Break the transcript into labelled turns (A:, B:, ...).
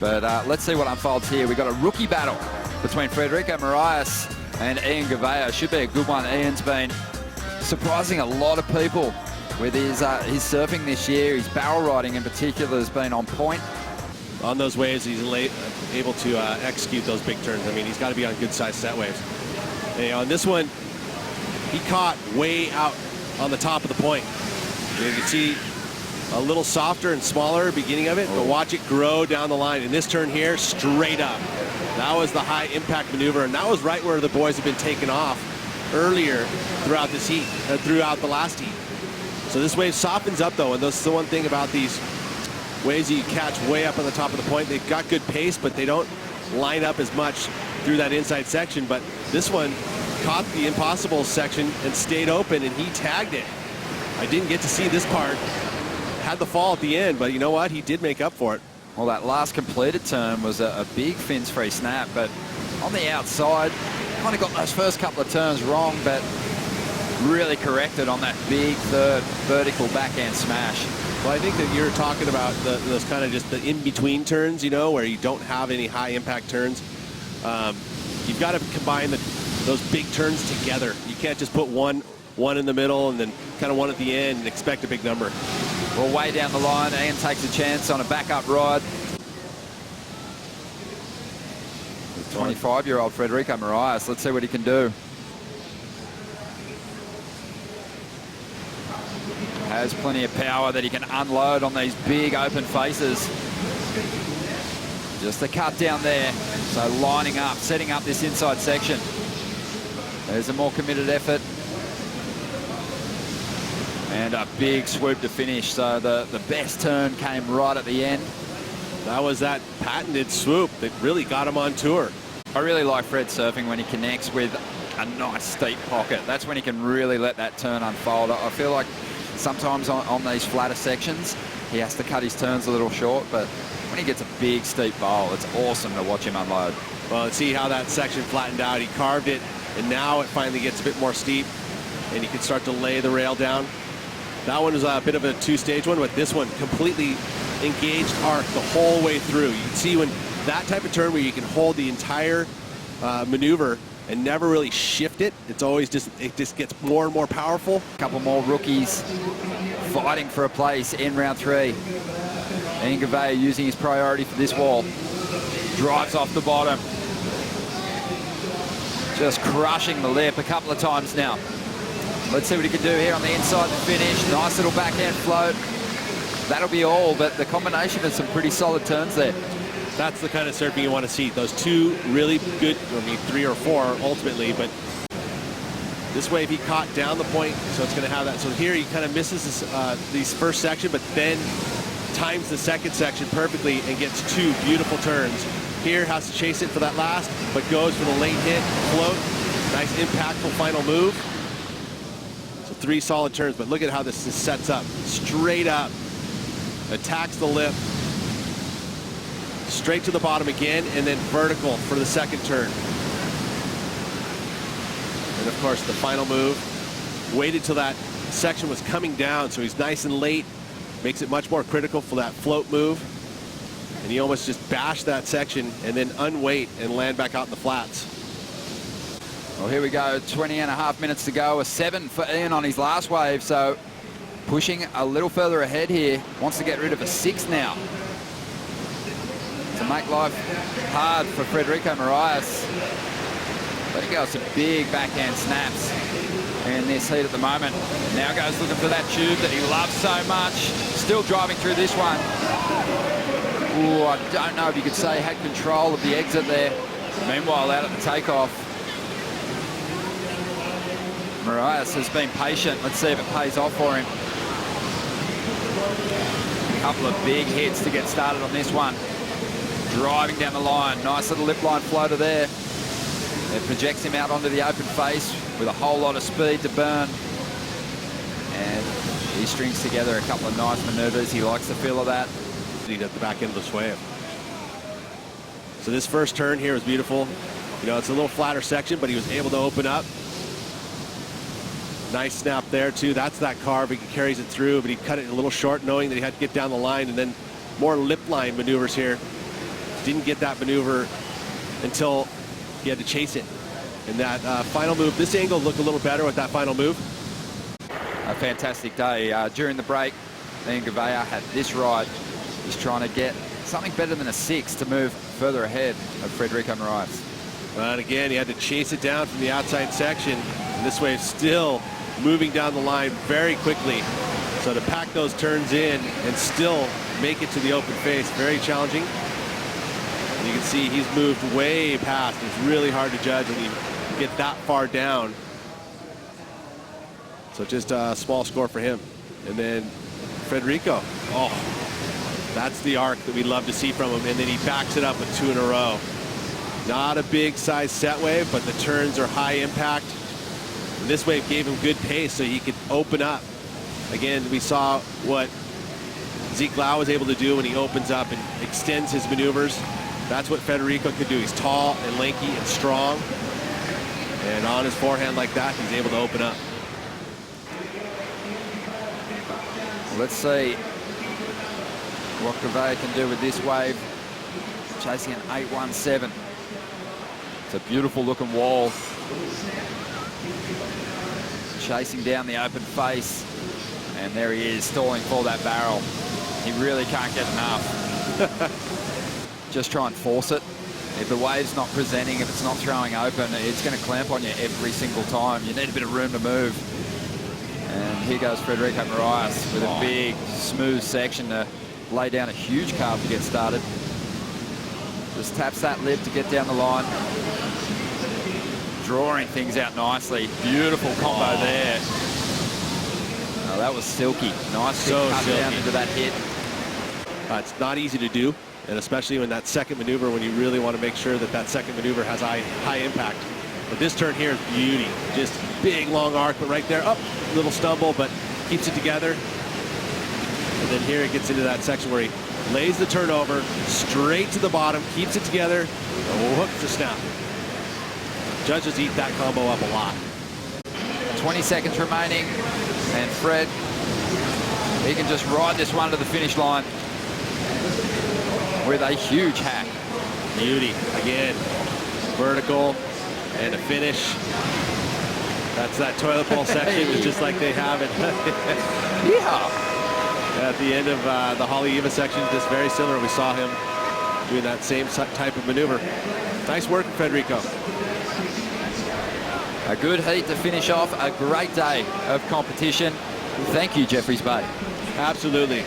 A: But let's see what unfolds here. We've got a rookie battle between Frederico Morais and Ian Gouveia. Should be a good one. Ian's been surprising a lot of people with his surfing this year. His barrel riding in particular has been on point.
B: On those waves, he's able to execute those big turns. I mean, he's got to be on good-sized set waves. And on this one, he caught way out on the top of the point. You can see a little softer and smaller beginning of it, but watch it grow down the line. In this turn here, straight up. That was the high impact maneuver, and that was right where the boys have been taken off earlier throughout this heat, throughout the last heat. So this wave softens up though, and that's the one thing about these waves you catch way up on the top of the point. They've got good pace, but they don't line up as much through that inside section. But this one caught the impossible section and stayed open, and he tagged it. I didn't get to see this part. Had the fall at the end, but you know what? He did make up for it.
A: Well, that last completed turn was a big fins free snap, but on the outside, kind of got those first couple of turns wrong, but really corrected on that big third vertical backhand smash.
B: Well, I think that you're talking about those kind of just the in-between turns, you know, where you don't have any high impact turns. You've got to combine those big turns together. You can't just put one in the middle and then kind of one at the end and expect a big number.
A: Well, way down the line, Ian takes a chance on a backup ride. 25-year-old Frederico Morais. Let's see what he can do. Has plenty of power that he can unload on these big open faces. Just a cut down there. So lining up, setting up this inside section. There's a more committed effort. And a big swoop to finish. So the best turn came right at the end.
B: That was that patented swoop that really got him on tour.
A: I really like Fred surfing when he connects with a nice steep pocket. That's when he can really let that turn unfold. I feel like sometimes on these flatter sections, he has to cut his turns a little short, but when he gets a big steep bowl, it's awesome to watch him unload.
B: Well, let's see how that section flattened out. He carved it, and now it finally gets a bit more steep, and he can start to lay the rail down. That one was a bit of a two-stage one, but this one completely engaged arc the whole way through. You can see when that type of turn where you can hold the entire maneuver and never really shift it, it just gets more and more powerful.
A: A couple more rookies fighting for a place in round 3. Ian Gouveia using his priority for this wall. Drives off the bottom. Just crushing the lip a couple of times now. Let's see what he can do here on the inside to finish. Nice little backhand float. That'll be all, but the combination of some pretty solid turns there.
B: That's the kind of surfing you want to see. Those two really good, I mean 3 or 4 ultimately, but this wave he caught down the point, so it's going to have that. So here he kind of misses these first section, but then times the second section perfectly and gets 2 beautiful turns. Here has to chase it for that last, but goes for the late hit, float. Nice impactful final move. So 3 solid turns, but look at how this sets up. Straight up, attacks the lip, straight to the bottom again, and then vertical for the second turn. And of course the final move, waited till that section was coming down, so he's nice and late, makes it much more critical for that float move. And he almost just bashed that section and then unweight and land back out in the flats.
A: Well, here we go, 20.5 minutes to go. A 7 for Ian on his last wave, so pushing a little further ahead here. Wants to get rid of a 6 now. To make life hard for Frederico Morais. But he goes some big backhand snaps in this heat at the moment. Now goes looking for that tube that he loves so much. Still driving through this one. Ooh, I don't know if you could say had control of the exit there. Meanwhile, out at the takeoff, Morais has been patient. Let's see if it pays off for him. A couple of big hits to get started on this one. Driving down the line. Nice little lip line floater there. It projects him out onto the open face with a whole lot of speed to burn. And he strings together a couple of nice maneuvers. He likes the feel of that.
B: At the back end of the sway. So this first turn here was beautiful. You know, it's a little flatter section, but he was able to open up. Nice snap there too. That's that carve. He carries it through, but he cut it a little short, knowing that he had to get down the line, and then more lip line maneuvers here Didn't get that maneuver until he had to chase it. And that final move, this angle looked a little better with that final move.
A: A fantastic day. During the break, Ian Gouveia had this ride. He's trying to get something better than a 6 to move further ahead of Frederico Morais.
B: But again, he had to chase it down from the outside section. And this wave still moving down the line very quickly. So to pack those turns in and still make it to the open face, very challenging. And you can see he's moved way past. It's really hard to judge when you get that far down. So just a small score for him. And then Frederico, oh, that's the arc that we love to see from him. And then he backs it up with 2 in a row. Not a big size set wave, but the turns are high impact. And this wave gave him good pace so he could open up. Again, we saw what Zeke Lau was able to do when he opens up and extends his maneuvers. That's what Frederico could do. He's tall and lanky and strong. And on his forehand like that, he's able to open up.
A: Let's see what Gouveia can do with this wave. Chasing an 817. It's a beautiful looking wall. Chasing down the open face. And there he is, stalling for that barrel. He really can't get enough. Just try and force it. If the wave's not presenting, if it's not throwing open, it's going to clamp on you every single time. You need a bit of room to move. And here goes Frederico Morais with a big, smooth section to lay down a huge carve to get started. Just taps that lip to get down the line. Drawing things out nicely. Beautiful combo there. Oh, that was silky. Nice big cut down into that hit.
B: It's not easy to do, and especially in that second maneuver when you really want to make sure that that second maneuver has high impact. But this turn here is beauty. Just big, long arc, but right there, little stumble, but keeps it together. And then here it gets into that section where he lays the turn over, straight to the bottom, keeps it together, hook to snap. Judges eat that combo up a lot.
A: 20 seconds remaining, and Fred, he can just ride this one to the finish line with a huge hack.
B: Beauty, again, vertical and a finish. That's that toilet bowl section, it's just like they have it.
A: Yeah.
B: At the end of the Haleiwa section, just very similar. We saw him doing that same type of maneuver. Nice work, Frederico.
A: A good heat to finish off a great day of competition. Thank you, Jeffreys Bay.
B: Absolutely.